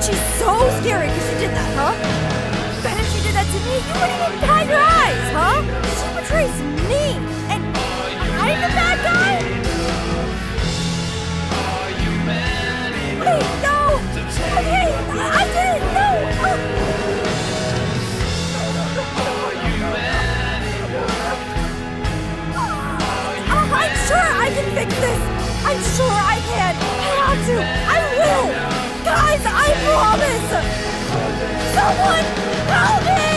she's so scary because she did that, huh? Bet if she did that to me, you wouldn't even bat your eyes, huh? She betrays me, and I'm the bad guy? Wait, no! Okay, I didn't know! I'm sure I can fix this! I'm sure I can! I have to! I will! Guys, I promise! Someone help me!